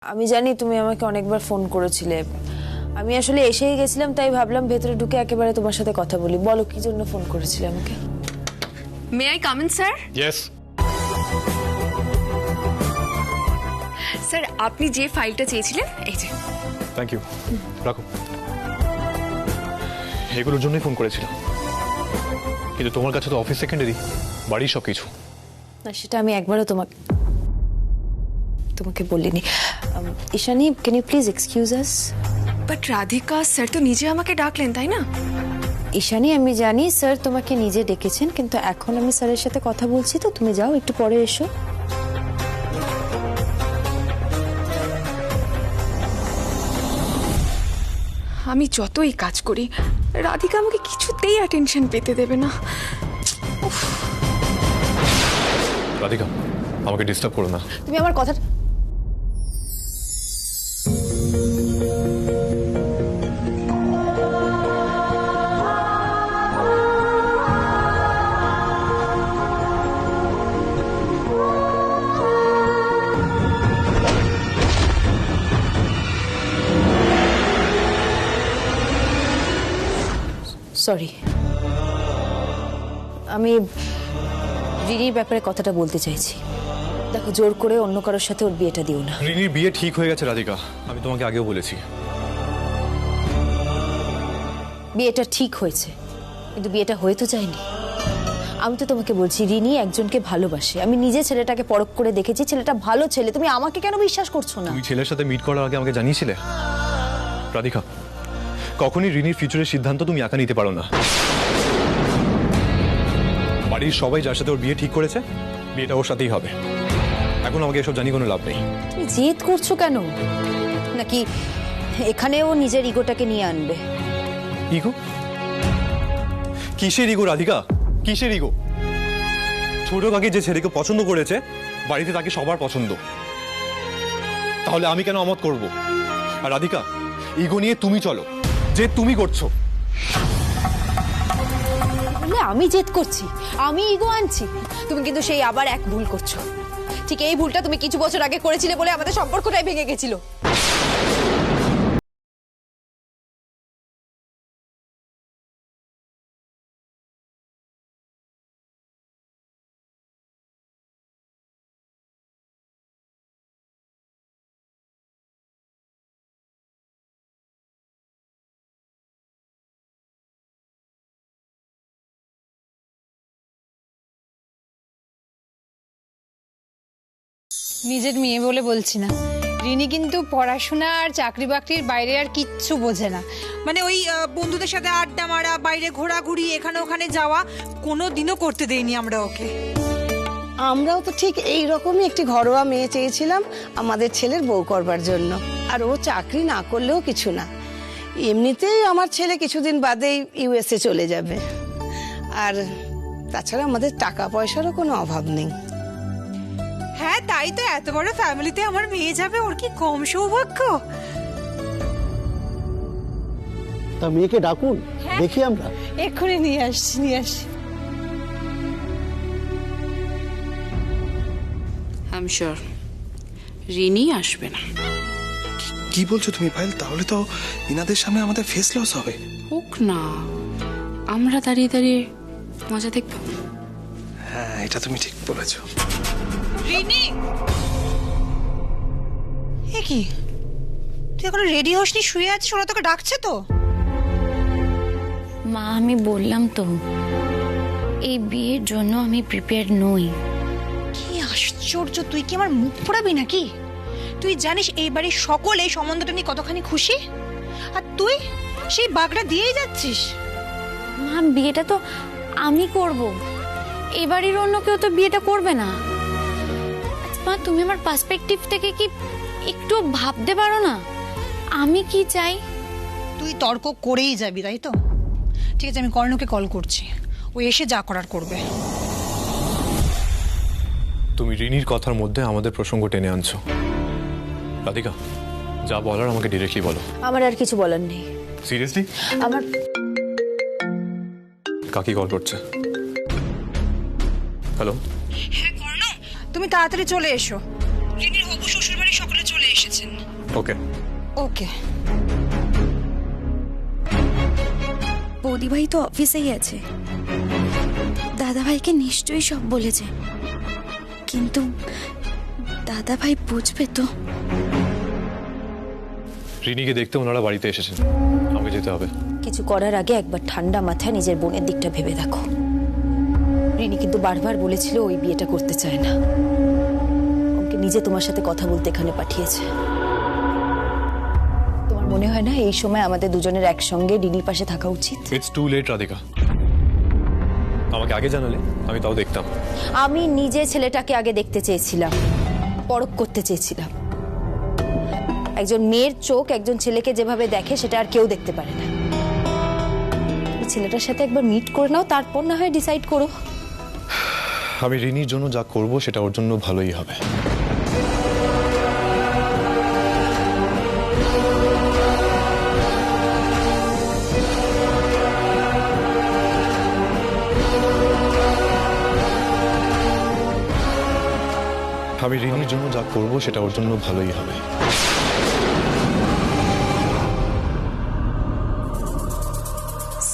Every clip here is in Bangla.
আমি জানি তুমি আমাকে অনেকবার ফোন করেছিলে। আমি আসলে এসেই গেছিলাম, তাই ভাবলাম ভেতরে ঢুকে একেবারে তোমার সাথে কথা বলি। বলো কি জন্য ফোন করেছিলে আমাকে? May I come in sir? Yes. Sir আপনি যে ফাইলটা চেয়েছিলেন এই যে। থ্যাংক ইউ, রাখো। এগুলোর জন্যই ফোন করেছিলাম, কিন্তু তোমার কাছে তো অফিস সেকেন্ডারি, বাড়ির সব কিছু। না, সেটা আমি একবারও তোমাকে বলিনি। Ishani, can you please excuse us? But Radhika sir তো নিজে আমাকে ডাকলেন, তাই না? ঈশানী, আমি জানি স্যার তোমাকে নিজে ডেকেছেন, কিন্তু এখন আমি স্যারের সাথে কথা বলছি, তো তুমি যাও, একটু পরে এসো। আমি যতই কাজ করি রাধিকা আমাকে কিছুতেই অ্যাটেনশন পেতে দেবে না। রাধিকা, আমাকে ডিস্টার্ব করো না। তুমি আমার কথা সরি, আমি রিনির ব্যাপারে কথাটা বলতে চাইছি। দেখো, জোর করে অন্য কারোর সাথে ওর বিয়েটা দিও না। রিনির বিয়ে ঠিক হয়ে গেছে রাধিকা, আমি তোমাকে আগেও বলেছি। বিয়েটা ঠিক হয়েছে, কিন্তু বিয়েটা হয়ে তো যায়নি। আমি তো তোমাকে বলছি, রিনি একজনকে ভালোবাসে। আমি নিজে ছেলেটাকে পরখ করে দেখেছি, ছেলেটা ভালো ছেলে। তুমি আমাকে কেন বিশ্বাস করছো না? তুমি ছেলের সাথে মিট করার আগে আমাকে জানিয়েছিলে? রাধিকা, কখনই রিনির ফিউচারের সিদ্ধান্ত তুমি একা নিতে পারো না। বাড়ির সবাই যার সাথে ওর বিয়ে ঠিক করেছে, বিয়েটা ওর সাথেই হবে। এখন আমাকে এসব জানি কোনো লাভ নেই। তুমি জেদ করছো কেন? নাকি এখানেও নিজের ইগোটাকে নিয়ে আনবে? ইগো? কিসের ইগো রাধিকা, কিসের ইগো? ছোট কাকি যে ছেলেকে পছন্দ করেছে, বাড়িতে তাকে সবার পছন্দ, তাহলে আমি কেন অমত করব? আর রাধিকা, ইগো নিয়ে তুমি চলো, যে তুমি করছো। বললে আমি জেদ করছি, আমি ইগো আনছি। তুমি কিন্তু সেই আবার এক ভুল করছো। ঠিক এই ভুলটা তুমি কিছু বছর আগে করেছিলে বলে আমাদের সম্পর্কটাই ভেঙে গেছিল। নিজের মেয়ে বলে বলছি না, রিনি কিন্তু পড়াশোনা আর চাকরি বাকরির বাইরে আর কিচ্ছু বোঝে না। মানে ওই বন্ধুদের সাথে আড্ডা মারা, বাইরে ঘোরাঘুরি, এখানে ওখানে যাওয়া কোনো দিনও করতে দেইনি আমরা ওকে। আমরাও তো ঠিক এই রকমই একটি ঘরোয়া মেয়ে চেয়েছিলাম আমাদের ছেলের বউ করবার জন্য। আর ও চাকরি না করলেও কিছু না, এমনিতেই আমার ছেলে কিছুদিন বাদেই ইউএসএ চলে যাবে। আর তাছাড়া আমাদের টাকা পয়সারও কোনো অভাব নেই। হ্যাঁ, তাই তো, এত বড় ফ্যামিলিতে আমার মেয়ে যাবে, ওর কি কম সৌভাগ্য? তা মেয়েকে ডাকুন, দেখি আমরা। এক্ষুনি নিয়ে আসছি। আই এম শিওর রিনি আসবে না। কি বলছো তুমি পায়েল? তাহলে তো ইনাদের সামনে আমাদের ফেস লস হবে। হোক না, আমরা দাঁড়িয়ে দাঁড়িয়ে মজা দেখব। হ্যাঁ, এটা তুমি ঠিক বলেছো। রিনি, এ কি, তুই এখন রেডি হসনি, শুয়ে আছিস? ওরা তোকে ডাকছে তো। মা, আমি বললাম তো, এই বিয়ের জন্য আমি প্রিপেয়ার নই। কি আশ্চর্য, তুই কি আমার মুখ পোড়াবি নাকি? তুই জানিস এই বাড়ির সকল এই সম্বন্ধটা নিয়ে কতখানি খুশি, আর তুই সেই বাগড়া দিয়েই যাচ্ছিস। মা, বিয়েটা তো আমি করব, এ বাড়ির অন্য কেউ তো বিয়েটা করবে না। মা, তুমি আমার পার্সপেক্টিভ থেকে কি একটু ভাবতে পারো না আমি কি চাই? তুই তর্ক করেই যাবি, তাই তো? ঠিক আছে, আমি কর্ণকে কল করছি, ও এসে যা করার করবে। তুমি রিনির কথার মধ্যে আমাদের প্রসঙ্গ টেনে আনছো। রাধিকা, যা বলার আমাকে ডিরেক্টলি বলো। আমার আর কিছু বলার নেই। সিরিয়াসলি? আমার কাকি কল করছে। হ্যালো। হ্যাঁ কর্ণ, তুমি তাড়াতাড়ি চলে এসো। রিনির হবু শ্বশুর বাড়ি সকলে চলে এসেছেন। ওকে। ওকে। বৌদিভাই তো অফিসেই আছে, দাদাভাইকে নিশ্চয়ই সব বলেছে, কিন্তু দাদাভাই বুঝবে তো? রিনিকে দেখতে ওনারা বাড়িতে এসেছেন, আমাকে যেতে হবে। কিছু করার আগে একবার ঠান্ডা মাথায় নিজের বোনের দিকটা ভেবে দেখো। রিনি কিন্তু বারবার বলেছিল ওই বিয়েটা করতে চায় না, ওকে নিজে তোমার সাথে কথা বলতে এখানে পাঠিয়েছে। তোমার মনে হয় না এই সময় আমাদের দুজনের একসঙ্গে রিনির পাশে থাকা উচিত? ইটস টু লেট রাধিকা, আমাকে আগে জানালে আমি তাও দেখতাম। আমি নিজে ছেলেটাকে আগে দেখতে চেয়েছিলাম, পরখ করতে চেয়েছিলাম। একজন মেয়ের চোখ একজন ছেলেকে যেভাবে দেখে সেটা আর কেউ দেখতে পারে না। ছেলেটার সাথে একবার মিট করে নাও, তারপর না হয় ডিসাইড করো। আমি রিনির জন্য যা করব সেটা ওর জন্য ভালোই হবে। আমি রিনির জন্য যা করব সেটা ওর জন্য ভালোই হবে।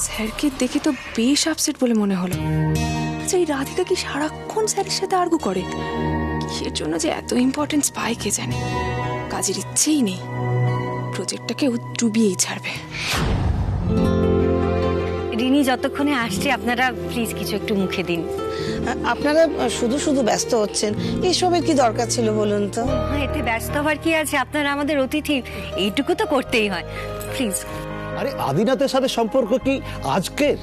স্যারকে দেখে তো বেশ আপসেট বলে মনে হলো। আচ্ছা, এই রাধিকা কি সারাক্ষণ স্যারের সাথে আর্গু করে? কিসের জন্য যে এত ইম্পর্টেন্স পায় কে জানে। কাজের ইচ্ছেই নেই, প্রজেক্টটাকে ও ডুবিয়েই ছাড়বে। রিনি যতক্ষণে আসছে আপনারা প্লিজ কিছু একটু মুখে দিন। আপনারা শুধু শুধু ব্যস্ত হচ্ছেন, এসবের কি দরকার ছিল বলুন তো? এতে ব্যস্ত হওয়ার কি আছে? আপনারা আমাদের অতিথি, এইটুকু তো করতেই হয়। প্লিজ। আরে আদিনাথের সাথে সম্পর্ক কি আজকের?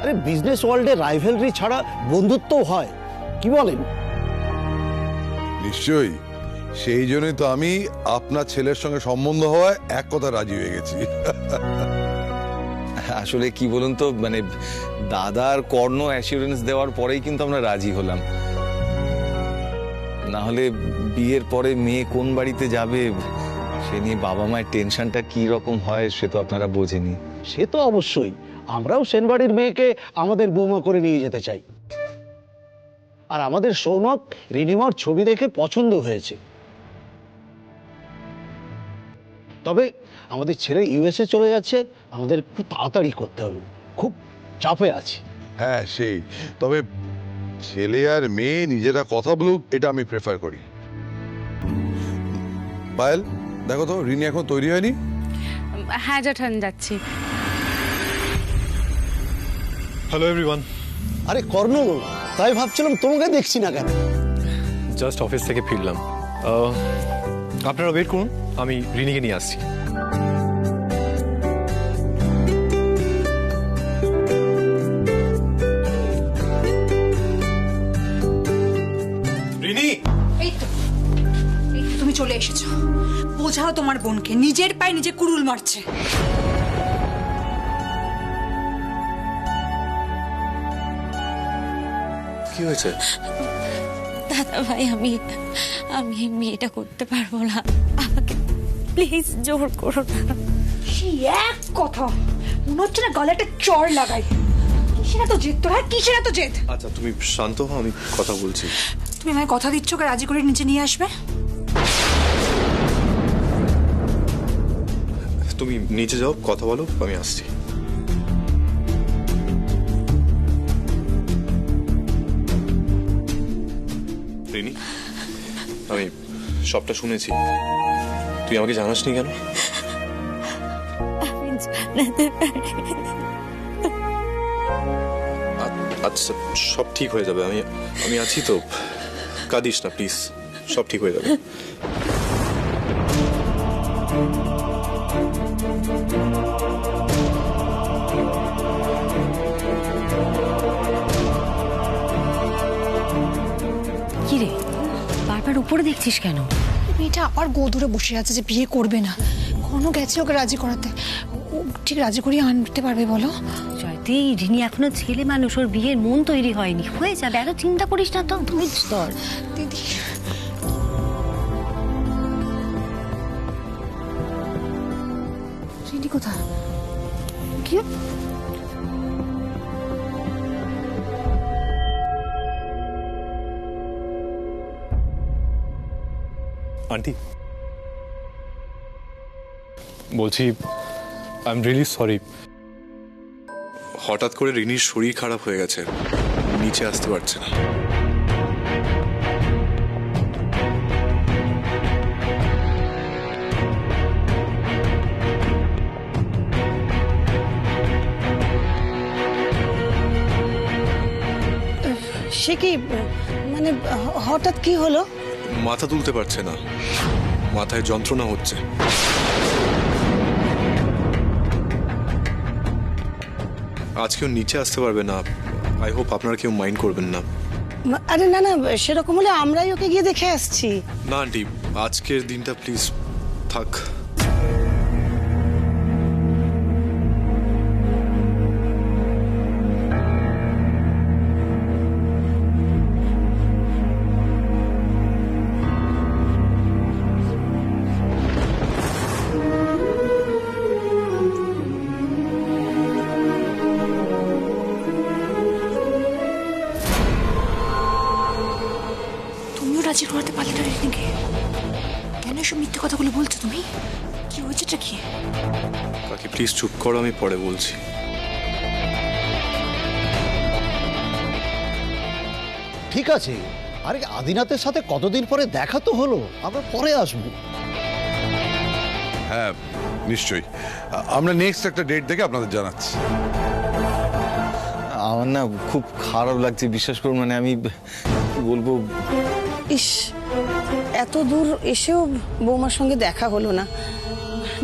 আরে বিজনেস ওয়ার্ল্ডে রাইভেলরি ছাড়া বন্ধুত্বও হয়, কি বলেন? নিশ্চয়ই, সেই জন্যই তো আমি আপনার ছেলের সঙ্গে সম্বন্ধ হওয়ায় এক কথা রাজি হয়ে গেছি। আসলে কি বলুন তো, মানে দাদার কর্ণ অ্যাসিউরেন্স দেওয়ার পরেই কিন্তু আমরা রাজি হলাম। না হলে বিয়ের পরে মেয়ে কোন বাড়িতে যাবে সে নিয়ে বাবা মায়ের টেনশনটা কি রকম হয় সে তো আপনারা বোঝেনি। সে তো অবশ্যই, আমরাও সেনবাড়ির মেয়েকে আমাদের বৌমা করে নিয়ে যেতে চাই। আর আমাদের সৌনক রিনিমার ছবি দেখে পছন্দ হয়েছে। তবে আমাদের ছেলে ইউএসএ চলে যাচ্ছে, আমাদের একটু তাড়াতাড়ি করতে হবে, খুব চাপে আছি। হ্যাঁ সেই, তবে ছেলে আর মেয়ে নিজেরা কথা বলুক এটা আমি প্রেফার করি। পায়েল দেখো তো রিনি এখন তৈরি হয়নি? হ্যাঁ জেঠান, যাচ্ছি। Hello everyone. আরে কর্ণ, তাই ভাবছিলাম তোমাকে দেখছি না কেন। জাস্ট অফিস থেকে ফিরলাম, আপনারা ওয়েট করুন, আমি রিনিকে নিয়ে আসছি। রিনি, এই তো তুমি চলে এসেছো। বোঝাও তোমার বোনকে, নিজের পায়ে নিজে কুড়ুল মারছে। কি হয়েছে? দাদাভাই, আমি এই বিয়েটা করতে পারবো না, আমাকে প্লিজ জোর করো না। সেই এক কথা, মনে হচ্ছে না গলায় একটা চড় লাগাই। কিসের এত জেদ তোর? হ্যাঁ কিসের এত জেদ? আচ্ছা তুমি শান্ত হও, আমি কথা বলছি। তুমি আমায় কথা দিচ্ছ ওকে রাজি করে নিচে নিয়ে আসবে? তুমি নিচে যাও, কথা বলো, আমি আসছি। রিনি, আমি সবটা শুনেছি, তুই আমাকে জানাসনি কেন? আচ্ছা সব ঠিক হয়ে যাবে, আমি আছি তো, কাঁদিস না প্লিজ, সব ঠিক হয়ে যাবে। কিরে, বারবার উপরে দেখছিস কেন? মেয়েটা আবার গো ধরে বসে আছে যে বিয়ে করবে না। কোনো গেছে ওকে রাজি করাতে, ও ঠিক রাজি করিয়ে আনতে পারবে বলো? জয়তী, রিনি এখনো ছেলে মানুষ, ওর বিয়ের মন তৈরি হয়নি, হয়ে যাবে, এত চিন্তা করিস না তো। ধৈর্য ধর দিদি। রিনি কোথায়? কি আন্টি, বলছি আই এম রিয়েলি সরি। হঠাৎ করে রিনির শরীর খারাপ হয়ে গেছে, নিচে আসতে পারছে না। সে কি মানে হঠাৎ কি হলো? মাথা তুলতে পারছে না, মাথায় যন্ত্রণা হচ্ছে। আজকেও নিচে আসতে পারবে না। আই হোপ আপনারা কেউ মাইন্ড করবেন না। আরে না না, সেরকম হলে আমরাই ওকে গিয়ে দেখে আসছি। না আন্টি, আজকের দিনটা প্লিজ থাক। তুমিও রাজি করাতে পারলে না রিনিকে? কেন এসব মিথ্যে কথাগুলো বলছো তুমি? কি হয়েছেটা কি? কাকি প্লিজ চুপ করো, আমি পরে বলছি। ঠিক আছে, আরে আদিনাথের সাথে কতদিন পরে দেখা তো হলো, আমরা পরে আসবো। হ্যাঁ নিশ্চয়ই, আমরা নেক্সট একটা ডেট দেখে আপনাদের জানাচ্ছি। আমার না খুব খারাপ লাগছে, বিশ্বাস করুন। মানে আমি কি বলবো। ইস, এত দূর এসেও বৌমার সঙ্গে দেখা হলো না।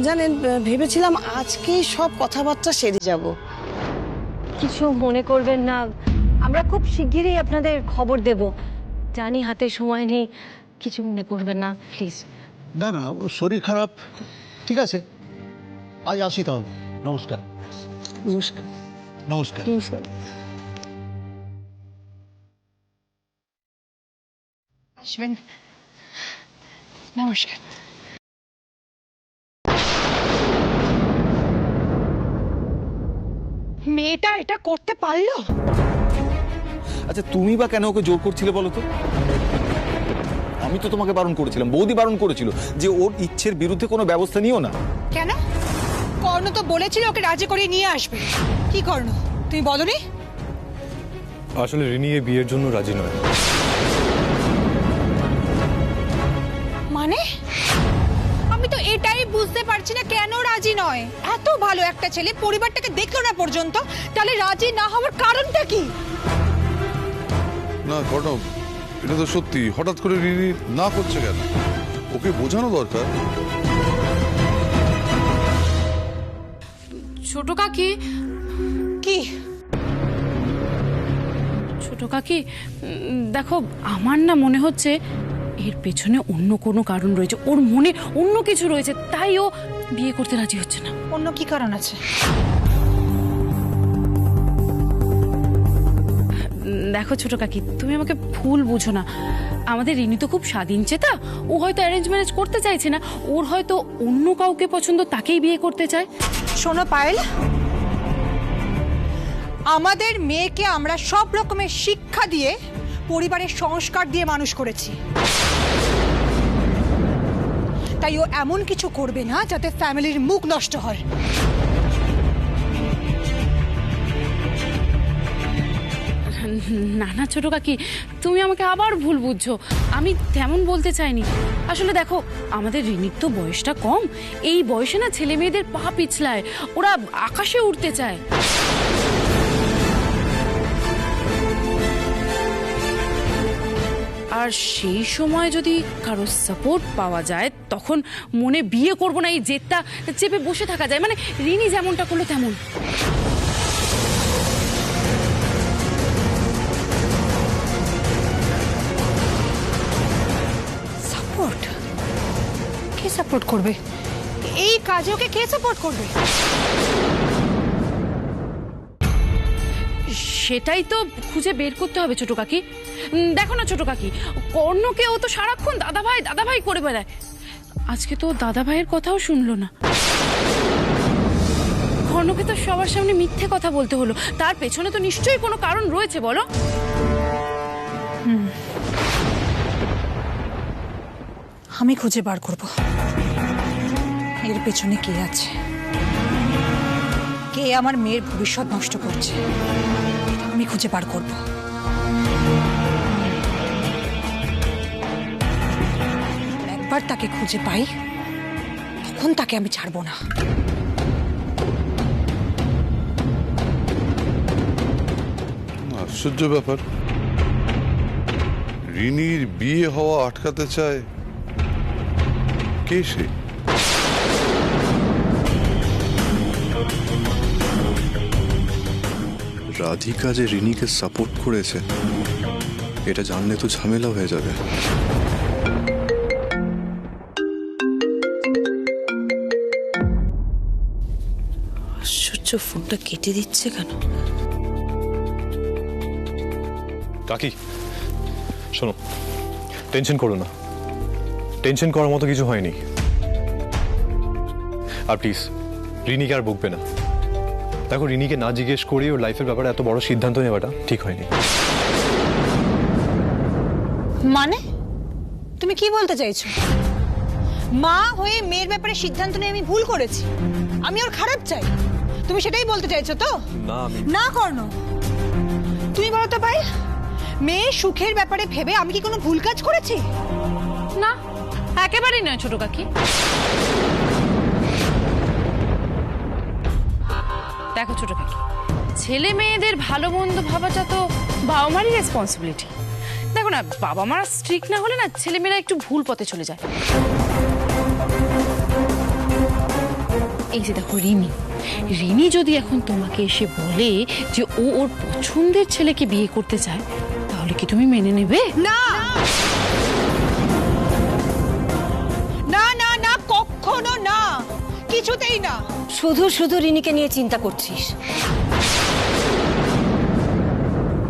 জানেন, ভেবেছিলাম আজকেই সব কথাবার্তা সেরে যাব। কিছু মনে করবেন না, আমরা খুব শিগগিরই আপনাদের খবর দেব। জানি হাতে সময় নেই, কিছু মনে করবেন না প্লিজ। না না, ওর শরীর খারাপ। ঠিক আছে, আজ আসি তাহলে। নমস্কার। নমস্কার। নমস্কার। নমস্কার। আসবেন। নমস্কার। মেয়েটা এটা করতে পারলো? আচ্ছা তুমি বা কেন ওকে জোর করছিলে বলো তো? আমি তো তোমাকে বারণ করেছিলাম, বৌদি বারণ করেছিল যে ওর ইচ্ছের বিরুদ্ধে কোনো ব্যবস্থা নিও না। কেন? কর্ণ তো বলেছিল ওকে রাজি করিয়ে নিয়ে আসবে। কি কর্ণ, তুমি বলনি? আসলে রিনি এই বিয়ের জন্য রাজি নয়। মানে আমি তো এটাই বুঝতে পারছি না কেন রাজি নয়। এত ভালো একটা ছেলে, পরিবারটাকে দেখলো না পর্যন্ত, তাহলে রাজি না হওয়ার কারণটা কি? না কর্ণব, এটা তো সত্যি, হঠাৎ করে রিনি না করছে কেন? ওকে বোঝানো দরকার। ছোট কাকি। কি ছোট কাকি, দেখো আমার না মনে হচ্ছে এর পেছনে অন্য কোনো কারণ রয়েছে, ওর মনে অন্য কিছু রয়েছে, তাই ও বিয়ে করতে রাজি হচ্ছে না। অন্য কি কারণ আছে? দেখো ছোট কাকি, তুমি আমাকে ভুল বুঝো না। আমাদের রিনি তো খুব স্বাধীন চেতা, ও হয়তো অ্যারেঞ্জ ম্যারেজ করতে চাইছে না, ওর হয়তো অন্য কাউকে পছন্দ, তাকেই বিয়ে করতে চায়। শোনো পায়েল, আমাদের মেয়েকে আমরা সব রকমের শিক্ষা দিয়ে, পরিবারের সংস্কার দিয়ে মানুষ করেছি। তাই ও এমন কিছু করবে না যাতে ফ্যামিলির মুখ নষ্ট হয়। না না ছোট কাকি, তুমি আমাকে আবার ভুল বুঝছো। আমি তেমন বলতে চাইনি। আসলে দেখো, আমাদের রিনির তো বয়সটা কম, এই বয়সে না ছেলে মেয়েদের পা পিছলায়, ওরা আকাশে উঠতে চায়। আর সেই সময় যদি কারো সাপোর্ট পাওয়া যায়, তখন মনে বিয়ে করব না এই জেদটা চেপে বসে থাকা যায়। মানে রিনি যেমনটা করলো তেমন। সাপোর্ট? কে সাপোর্ট করবে? এই কাজে ওকে কে সাপোর্ট করবে? সেটাই তো খুঁজে বের করতে হবে ছোট কাকি। দেখো না ছোট কাকি, কর্ণকে ও তো সারাক্ষণ দাদাভাই দাদাভাই করে বেড়ায়। আজকে তো দাদাভাইয়ের কথাও শুনলো না। কর্ণকে তো সবার সামনে মিথ্যে কথা বলতে হলো, তার পেছনে তো নিশ্চয়ই কোনো কারণ রয়েছে, বলো? আমি খুঁজে বার করব। এর পেছনে কে আছে, কে আমার মেয়ের ভবিষ্যৎ নষ্ট করছে, আমি খুঁজে বার করব। একবার তাকে খুঁজে পাই, তখন তাকে আমি ছাড়বো না। আশ্চর্য ব্যাপার, রিনির বিয়ে হওয়া আটকাতে চায় কে সে? রাধিকা যে রিনিকে সাপোর্ট করেছে এটা জানলে তো ঝামেলা হয়ে যাবে। আশ্চর্য, ফোনটা কেটে দিচ্ছে কেন? কাকি শোনো, টেনশন করো না, টেনশন করার মতো কিছু হয়নি। আর প্লিজ রিনিকে আর বকবে না। দেখো, রিনিকে না জিজ্ঞেস করি ওর লাইফের ব্যাপারে এত বড় সিদ্ধান্ত নেওয়াটা ঠিক হয়নি। মানে তুমি কি বলতে চাইছো? মা হয়ে মেয়ের ব্যাপারে সিদ্ধান্ত নিয়ে আমি ভুল করেছি, আমি ওর খারাপ চাই, তুমি সেটাই বলতে চাইছো তো? না কর্ণ, তুমি বলো তো ভাই, মেয়ের সুখের ব্যাপারে ভেবে আমি কি কোনো ভুল কাজ করেছি? না, একেবারেই নয় ছোট কাকি। দেখো ছোট কাকি, ছেলে মেয়েদের ভালো মন্দ ভাবাটা তো বাবা মারই রেসপন্সিবিলিটি। দেখো না, বাবা মারা স্ট্রিক্ট না হলে না ছেলেমেয়েরা একটু ভুল পথে চলে যায়। এই যে দেখো রিনি, রিনি যদি এখন তোমাকে এসে বলে যে ও ওর পছন্দের ছেলেকে বিয়ে করতে চায়, তাহলে কি তুমি মেনে নেবে? না না না না, কখনো না, কিছুতেই না। শুধু শুধু রিনিকে নিয়ে চিন্তা করছিস।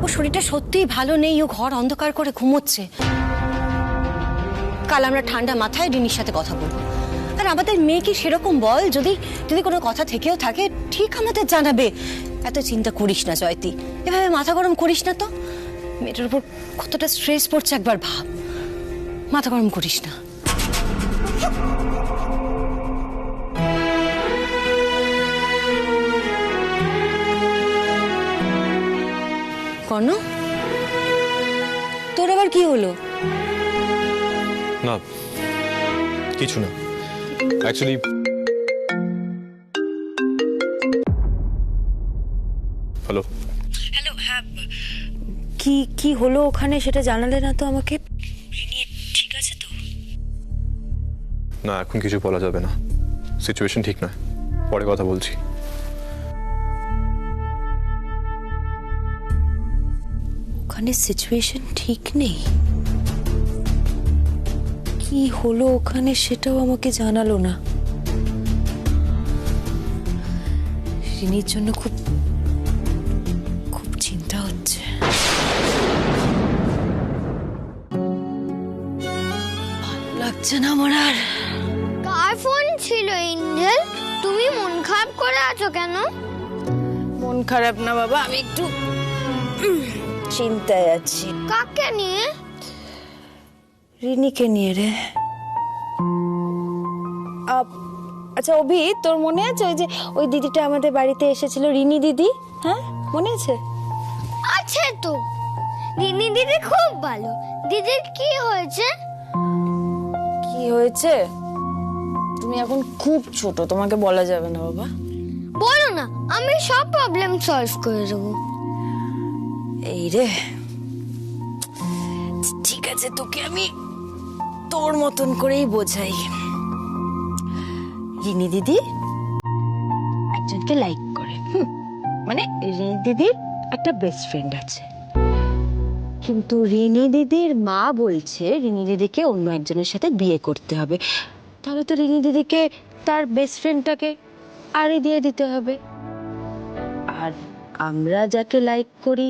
ও শরীরটা সত্যিই ভালো নেই, ও ঘর অন্ধকার করে ঘুমোচ্ছে। কাল আমরা ঠান্ডা মাথায় রিনির সাথে কথা বলবো। আর আমাদের মেয়ে কি সেরকম বল, যদি যদি কোনো কথা থেকেও থাকে ঠিক আমাদের জানাবে। এত চিন্তা করিস না জয়তী, এভাবে মাথা গরম করিস না তো। মেয়েটার উপর কতটা স্ট্রেস পড়ছে একবার ভাব, মাথা গরম করিস না। কর্ণ, তোর আবার কি হলো? না কিছু না, অ্যাকচুয়ালি হ্যালো হ্যালো, হ্যাঁ কি কি হলো ওখানে সেটা জানালে না তো আমাকে। রিনি ঠিক আছে তো? না, এখন কিছু বলা যাবে না, সিচুয়েশন ঠিক নয়, পরে কথা বলছি। ওখানে সিচুয়েশন ঠিক নেই? কি হলো ওখানে সেটাও আমাকে জানালো না। রিনির জন্য খুব খুব চিন্তা হচ্ছে। ভালো লাগছে না আমার আর। কার ফোন ছিল এঞ্জেল? তুমি মন খারাপ করে আছো কেন? মন খারাপ না বাবা, আমি একটু চিন্তায় আছি। কাকে নিয়ে? রিনিকে নিয়ে রে। আচ্ছা অভি, তোর মনে আছে ওই যে ওই দিদিটা আমাদের বাড়িতে এসেছিল, রিনি দিদি? হ্যাঁ মনে আছে? আছে তো, রিনি দিদি খুব ভালো। দিদির কি হয়েছে? কি হয়েছে? তুমি এখন খুব ছোট, তোমাকে বলা যাবে না বাবা। বলো না, আমি সব প্রবলেম সলভ করে দেবো। এই রে, ঠিক আছে, তোকে আমি তোর মতন করেই বোঝাই। রিনি দিদি একজনকে লাইক করে, মানে রিনি দিদির একটা বেস্ট ফ্রেন্ড আছে, কিন্তু রিনি দিদির মা বলছে রিনি দিদিকে অন্য একজনের সাথে বিয়ে করতে হবে। তাহলে তো রিনি দিদিকে তার বেস্ট ফ্রেন্ডটাকে আড়ি দিয়ে দিতে হবে। আর আমরা যাকে লাইক করি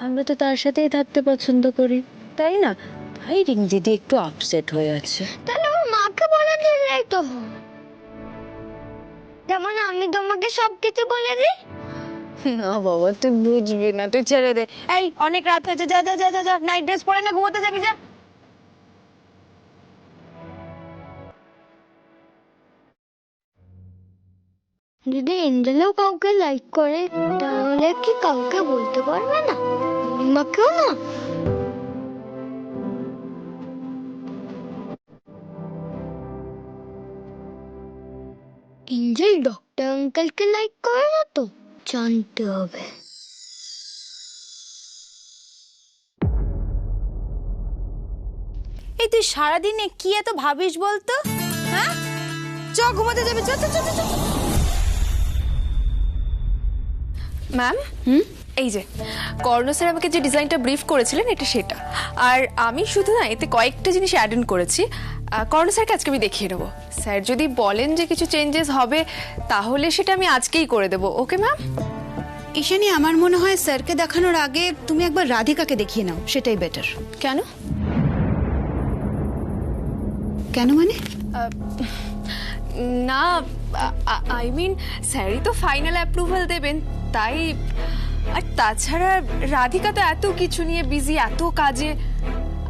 আমরা তো তার সাথেই থাকতে পছন্দ করি, তাই না? তাই রিনি দিদি একটু আপসেট হয়ে আছে। তাহলে ওর মাকে বলে দিলেই তো, যেমন আমি তোমাকে সবকিছু বলে দিই। না বাবা, তুই বুঝবি না, তুই ছেড়ে দে। এই অনেক রাত হয়েছে, যা যা যা যা, নাইট ড্রেস পরে না ঘুমোতে যাবি, যা। যদি এঞ্জেলও কাউকে লাইক করে তাহলে কি কাউকে বলতে পারবে না? মাকেও না? এঞ্জেল ডক্টর আঙ্কেলকে লাইক করে না তো? জানতে হবে। এই তুই সারাদিনে কি এত ভাবিস বলতো? হ্যাঁ, চ ঘুমাতে যাবে, চ চ চ চ। ম্যাম এই যে কর্ণ স্যার আমাকে যে ডিজাইনটা ব্রিফ করেছিলেন এটা সেটা, আর আমি শুধু না এতে কয়েকটা জিনিস অ্যাড অন করেছি। কর্ণ স্যারকে আজকে আমি দেখিয়ে নেবো। স্যার যদি বলেন যে কিছু চেঞ্জেস হবে তাহলে সেটা আমি আজকেই করে দেবো। Okay ma'am? ঈশানী, আমার মনে হয় স্যারকে দেখানোর আগে তুমি একবার রাধিকাকে দেখিয়ে নাও, সেটাই বেটার। কেন? কেন মানে? না, আই মিন স্যারই তো ফাইনাল অ্যাপ্রুভাল দেবেন, তাই। আর তাছাড়া রাধিকা তো এত কিছু নিয়ে বিজি, এত কাজে,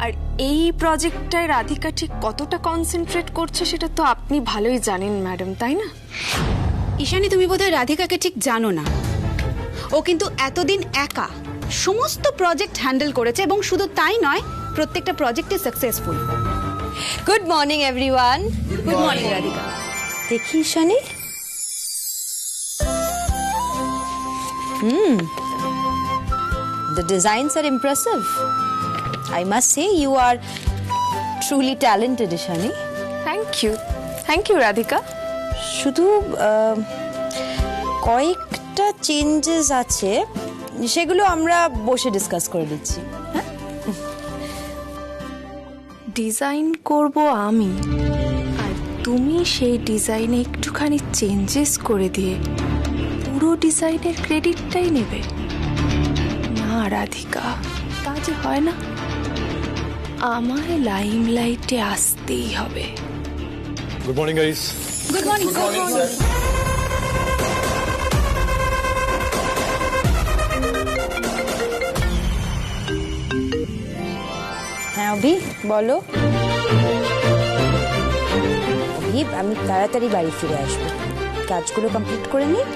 আর এই প্রজেক্টটায় রাধিকা ঠিক কতটা কনসেন্ট্রেট করছে সেটা তো আপনি ভালোই জানেন ম্যাডাম, তাই না? ঈশানী, তুমি বোধহয় রাধিকাকে ঠিক জানো না। ও কিন্তু এতদিন একা সমস্ত প্রজেক্ট হ্যান্ডেল করেছে, এবং শুধু তাই নয়, প্রত্যেকটা প্রজেক্টে successful. Good morning everyone. Good morning Radhika. দেখি Ishani. The designs are impressive. I must say you are truly talented, Ishani. Thank you Radhika. শুধু কয়েকটা চেঞ্জেস আছে, সেগুলো আমরা বসে ডিসকাস করে দিচ্ছি। হ্যাঁ, ডিজাইন করব আমি, আর তুমি সেই ডিজাইনে একটুখানি চেঞ্জেস করে দিয়ে পুরো ডিজাইনের ক্রেডিটটাই নেবে? না রাধিকা, তা যে হয় না। আমায় লাইমলাইটে আসতেই হবে। Good morning guys. Good morning. হ্যাঁ অভি, বলো। অভি, আমি তাড়াতাড়ি বাড়ি ফিরে আসবো, কাজগুলো কমপ্লিট করে নিই।